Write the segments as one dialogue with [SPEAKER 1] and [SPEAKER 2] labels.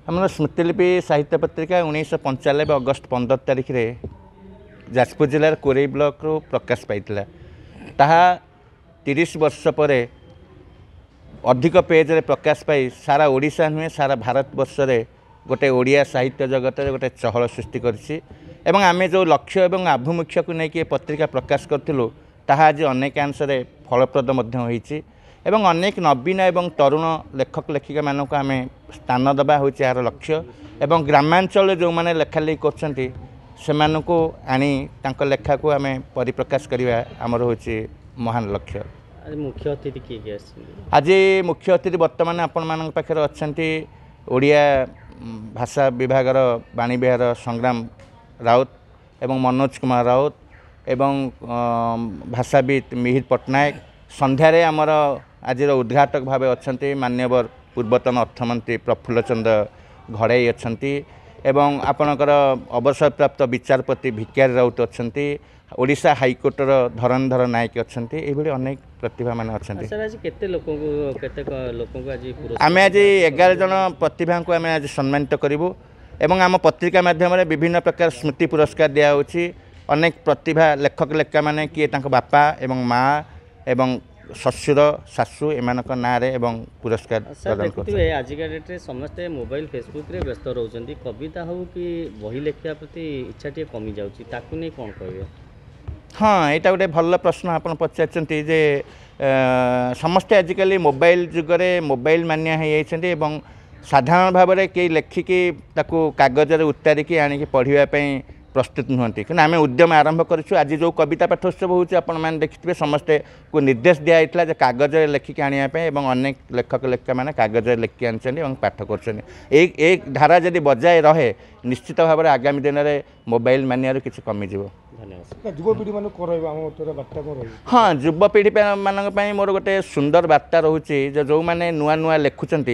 [SPEAKER 1] आम स्मृतिलिपि साहित्य पत्रिका 1995 अगस्ट 15 तारिख रे जाजपुर जिलार कोरेई ब्लॉक रू प्रकाश पाइथिला। ताहा 30 वर्ष पर अधिक पेज रे प्रकाश पाई सारा ओडिशा नुहे सारा भारत वर्ष रे गोटे ओडिया साहित्य जगत रे गोटे चहल सृष्टि करछि एवं आमे जो लक्ष्य एवं आभिमुख्य को लेकिन पत्रिका प्रकाश करथिलु ताहा आज अनेक अंश रे फलप्रद मध्य होईछि एवं अनेक नवीन एवं तरुण लेखक लेखिका मानक आम स्थान दबा हूँ यार लक्ष्य एवं ग्रामांचल जो मैंने लेखालेखि करछंती सेमानकु आनी तांको लेखा को आम परिप्रकाश करवा आमर हूँ महान लक्ष्य।
[SPEAKER 2] मुख्य अतिथि किए
[SPEAKER 1] आज मुख्य अतिथि बर्तमान आपण मान पाखे अच्छा ओडिया भाषा विभाग वाणी विहार संग्राम राउत एवं मनोज कुमार राउत एवं भाषाविद मिहिर पट्टनायक संध्यारे आमर आज उद्घाटक भाव अच्छा मान्यवर पूर्वतन अर्थमंत्री प्रफुल्ल चंद्र घड़ाई अच्छा एवं आपणकर अवसर प्राप्त विचारपति भिकारी राउत अच्छा ओडिशा हाईकोर्टर धरंधर नायक अच्छा ये अनेक प्रतिभा मान अच्छा। आम आज 11 जन प्रतिभा को आम आज सम्मानित करूँ एवं आम पत्रिका माध्यम विभिन्न प्रकार स्मृति पुरस्कार दिखाई अनेक प्रतिभा लेखक लेखिका माने किए तांको बापा एवं माँ एवं ससुर सासू एमान ना पुरस्कार प्रदान करते।
[SPEAKER 2] आजिका डेट रे समस्ते मोबाइल फेसबुक रे व्यस्त रहउछंती कविता हो कि बही लेखिया प्रति इच्छा टे कमी जाउची ताकू नै कोन कहबे।
[SPEAKER 1] हाँ यहाँ गोटे भल प्रश्न आप पचारते जे समस्ते आजिकल मोबाइल जुगरे मोबाइल मानिया हो साधारण भाव में कई लेखिकी ताकू कागज उतारिकी आणिकी पढ़ाई प्रस्तुत नुहति कि आम उद्यम आरंभ करूँ। आज जो कविता पाठोत्सव होने देखिए समस्ते को निर्देश दिखाई जे कागज लेखिकी आने अनेक लेखक लेखिका मैंने कागज लेखिकी आनी पाठ कर धारा जदि बजाय रहे निश्चित भाव में आगामी दिन में मोबाइल मानियार किसी कमिज।
[SPEAKER 3] युवपीढ़ी
[SPEAKER 1] हाँ युवपीढ़ी मान मोर गोटे सुंदर बार्ता रोचे जो मैंने नुआ नुआ लिखुंट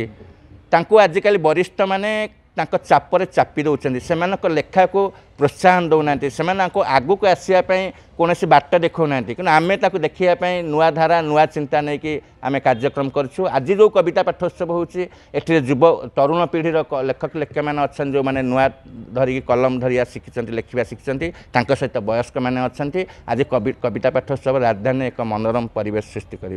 [SPEAKER 1] तांको आजिकल वरिष्ठ माने तांको चापरे चापी दौरान से लेखा को प्रोत्साहन दौना से आगू को आसवाई कौन बाट देखना कि आम देखापी नुआ धारा नुआ चिंता नहीं कि आम कार्यक्रम करूँ। आज जो कविता पाठोत्सव होती युव तरुण पीढ़ीर लेखक लेखिका मैंने अच्छा जो मैंने नुआ धरिकी कलम धरिया शिखी लेखा शिखी सहित वयस्क मैंने अच्छा आज कविता पाठोत्सव राजधानी एक मनोरम परिवेश सृष्टि कर।